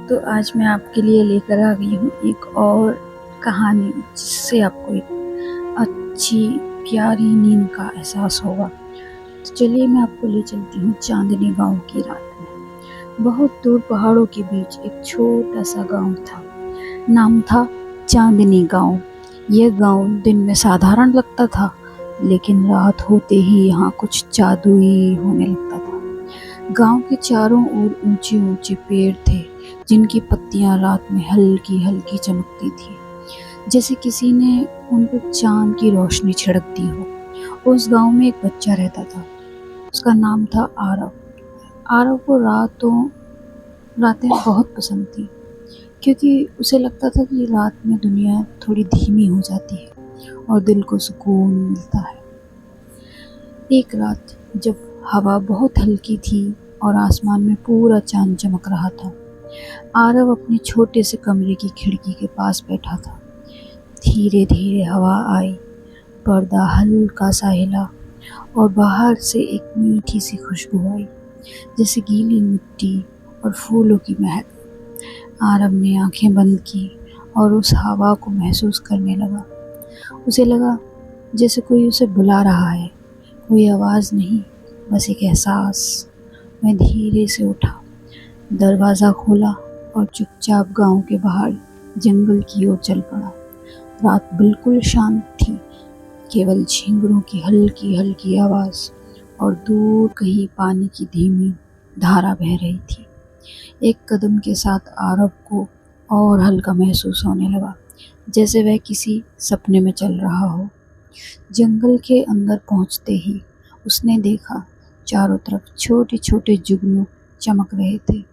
तो आज मैं आपके लिए लेकर आ गई हूँ एक और कहानी, जिससे आपको एक अच्छी प्यारी नींद का एहसास होगा। तो चलिए मैं आपको ले चलती हूँ चांदनी गांव की रात में। बहुत दूर पहाड़ों के बीच एक छोटा सा गांव था। नाम था चांदनी गांव। यह गांव दिन में साधारण लगता था, लेकिन रात होते ही यहाँ कुछ जादुई होने लगता था। गांव के चारों ओर ऊंचे ऊंचे पेड़ थे, जिनकी पत्तियां रात में हल्की हल्की चमकती थी, जैसे किसी ने उन पर चांद की रोशनी छिड़क दी हो। उस गांव में एक बच्चा रहता था। उसका नाम था आरव। आरव को रातें बहुत पसंद थी, क्योंकि उसे लगता था कि रात में दुनिया थोड़ी धीमी हो जाती है और दिल को सुकून मिलता है। एक रात जब हवा बहुत हल्की थी और आसमान में पूरा चांद चमक रहा था, आरव अपने छोटे से कमरे की खिड़की के पास बैठा था। धीरे धीरे हवा आई, पर्दा हल्का सा हिला और बाहर से एक मीठी सी खुशबू आई, जैसे गीली मिट्टी और फूलों की महक। आरव ने आंखें बंद की और उस हवा को महसूस करने लगा। उसे लगा जैसे कोई उसे बुला रहा है, कोई आवाज़ नहीं, बस एक एहसास। मैं धीरे से उठा, दरवाज़ा खोला और चुपचाप गांव के बाहर जंगल की ओर चल पड़ा। रात बिल्कुल शांत थी, केवल झींगरों की हल्की हल्की आवाज़ और दूर कहीं पानी की धीमी धारा बह रही थी। एक कदम के साथ आरव को और हल्का महसूस होने लगा, जैसे वह किसी सपने में चल रहा हो। जंगल के अंदर पहुंचते ही उसने देखा, चारों तरफ छोटे छोटे जुगनू चमक रहे थे।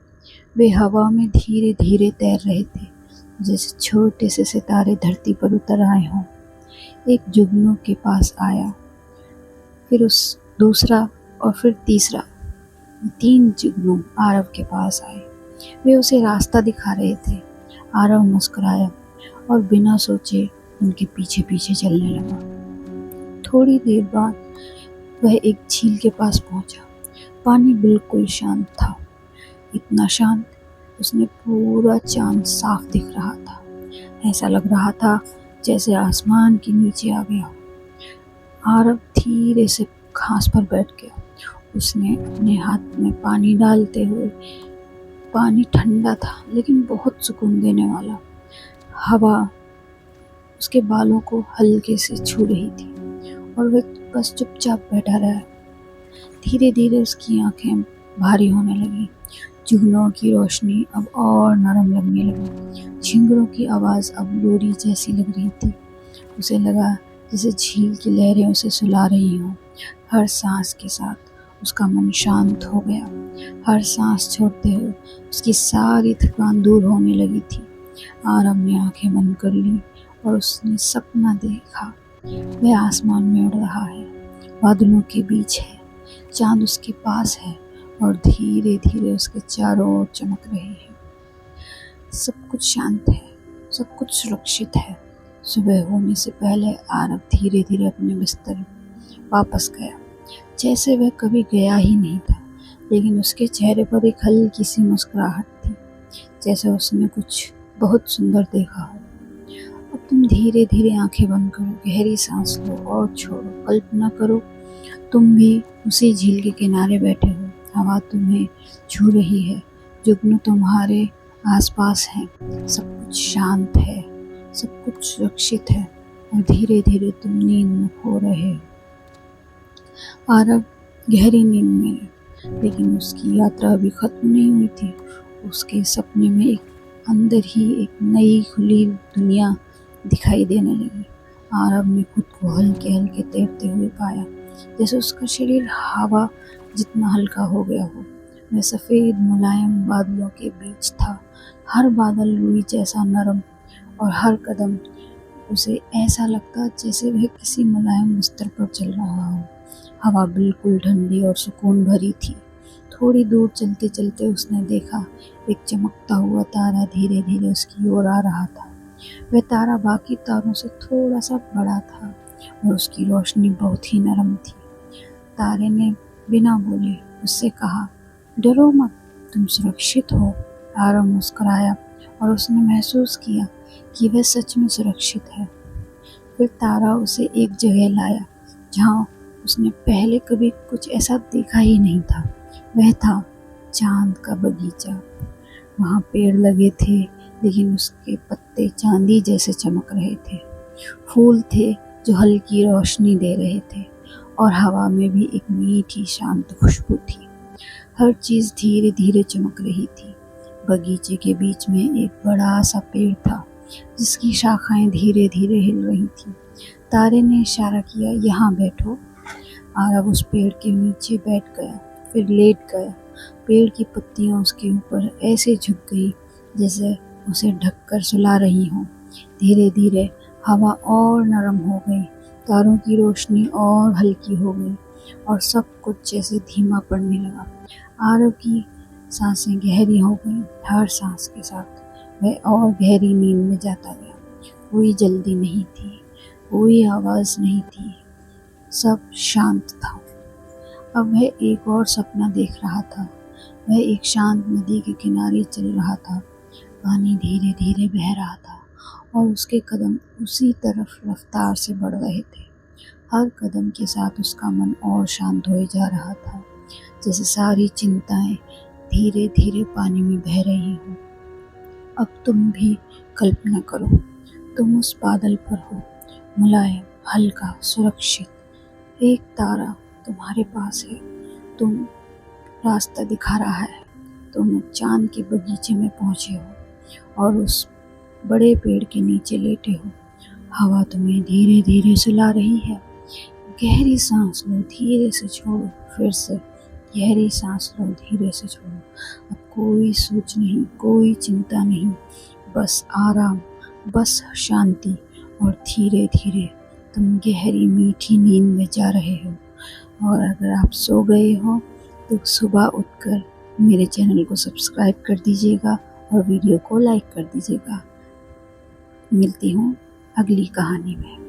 वे हवा में धीरे धीरे तैर रहे थे, जैसे छोटे से सितारे धरती पर उतर आए हों। एक जुगनू के पास आया, फिर उस दूसरा और फिर तीसरा। 3 जुगनू आरव के पास आए। वे उसे रास्ता दिखा रहे थे। आरव मुस्कुराया और बिना सोचे उनके पीछे पीछे चलने लगा। थोड़ी देर बाद वह एक झील के पास पहुंचा। पानी बिल्कुल शांत था, इतना शांत उसने पूरा चांद साफ दिख रहा था। ऐसा लग रहा था जैसे आसमान के नीचे आ गया। आरव धीरे से घास पर बैठ गया। उसने अपने हाथ में पानी डालते हुए, पानी ठंडा था लेकिन बहुत सुकून देने वाला। हवा उसके बालों को हल्के से छू रही थी और वह बस चुपचाप बैठा रहा। धीरे धीरे उसकी आंखें भारी होने लगी। जुगनुओं की रोशनी अब और नरम लगने लगी। झींगरों की आवाज़ अब लोरी जैसी लग रही थी। उसे लगा जैसे झील की लहरें उसे सुला रही हों। हर सांस के साथ उसका मन शांत हो गया। हर सांस छोड़ते हुए उसकी सारी थकान दूर होने लगी थी। आरव ने आंखें बंद कर ली और उसने सपना देखा। वह आसमान में उड़ रहा है, बादलों के बीच है, चांद उसके पास है और धीरे धीरे उसके चारों ओर चमक रहे हैं। सब कुछ शांत है, सब कुछ सुरक्षित है। सुबह होने से पहले आरव धीरे धीरे अपने बिस्तर वापस गया, जैसे वह कभी गया ही नहीं था। लेकिन उसके चेहरे पर एक हल्की सी मुस्कुराहट थी, जैसे उसने कुछ बहुत सुंदर देखा हो। अब तुम धीरे धीरे आंखें बंद करो, गहरी सांस लो और छोड़ो। कल्पना करो तुम भी उसी झील के किनारे बैठे हो। हवा तुम्हें छू रही है, जुगनू तुम्हारे आसपास हैं। सब कुछ शांत है, सब कुछ सुरक्षित है और धीरे धीरे तुम नींद में खो रहे हो। आरव गहरी नींद में है, लेकिन उसकी यात्रा अभी खत्म नहीं हुई थी। उसके सपने में अंदर ही एक नई खुली दुनिया दिखाई देने लगी। आरव ने खुद को हल्के हल्के तैरते हुए पाया, जैसे उसका शरीर हवा जितना हल्का हो गया हो। वह सफ़ेद मुलायम बादलों के बीच था। हर बादल रुई जैसा नरम और हर कदम उसे ऐसा लगता जैसे वह किसी मुलायम बिस्तर पर चल रहा हो। हवा बिल्कुल ठंडी और सुकून भरी थी। थोड़ी दूर चलते चलते उसने देखा, एक चमकता हुआ तारा धीरे धीरे उसकी ओर आ रहा था। वह तारा बाकी तारों से थोड़ा सा बड़ा था और उसकी रोशनी बहुत ही नरम थी। तारे ने बिना बोले उससे कहा, डरो मत, तुम सुरक्षित हो। आरव मुस्कुराया और उसने महसूस किया कि वह सच में सुरक्षित है। फिर तारा उसे एक जगह लाया जहाँ उसने पहले कभी कुछ ऐसा देखा ही नहीं था। वह था चांद का बगीचा। वहाँ पेड़ लगे थे, लेकिन उसके पत्ते चांदी जैसे चमक रहे थे। फूल थे जो हल्की रोशनी दे रहे थे और हवा में भी एक मीठी शांत खुशबू थी। हर चीज़ धीरे धीरे चमक रही थी। बगीचे के बीच में एक बड़ा सा पेड़ था जिसकी शाखाएं धीरे धीरे हिल रही थी। तारे ने इशारा किया, यहाँ बैठो। आरव उस पेड़ के नीचे बैठ गया, फिर लेट गया। पेड़ की पत्तियां उसके ऊपर ऐसे झुक गई जैसे उसे ढककर सुला रही हों। धीरे धीरे हवा और नरम हो गई, तारों की रोशनी और हल्की हो गई और सब कुछ जैसे धीमा पड़ने लगा। आरव की सांसें गहरी हो गईं। हर सांस के साथ वह और गहरी नींद में जाता गया। कोई जल्दी नहीं थी, कोई आवाज़ नहीं थी, सब शांत था। अब वह एक और सपना देख रहा था। वह एक शांत नदी के किनारे चल रहा था। पानी धीरे धीरे बह रहा था और उसके कदम उसी तरफ रफ्तार से बढ़ रहे थे। हर कदम के साथ उसका मन और शांत होए जा रहा था, जैसे सारी चिंताएं धीरे धीरे पानी में बह रही हों। अब तुम भी कल्पना करो, तुम उस बादल पर हो, मुलायम, हल्का, सुरक्षित। एक तारा तुम्हारे पास है, तुम रास्ता दिखा रहा है। तुम चांद के बगीचे में पहुंचे हो और उस बड़े पेड़ के नीचे लेटे हो। हवा तुम्हें धीरे धीरे सुला रही है। गहरी सांस लो, धीरे से छोड़ो, फिर से गहरी सांस लो, धीरे से छोड़ो। अब कोई सोच नहीं, कोई चिंता नहीं, बस आराम, बस शांति। और धीरे धीरे तुम गहरी मीठी नींद में जा रहे हो। और अगर आप सो गए हो तो सुबह उठकर मेरे चैनल को सब्सक्राइब कर दीजिएगा और वीडियो को लाइक कर दीजिएगा। मिलती हूँ अगली कहानी में।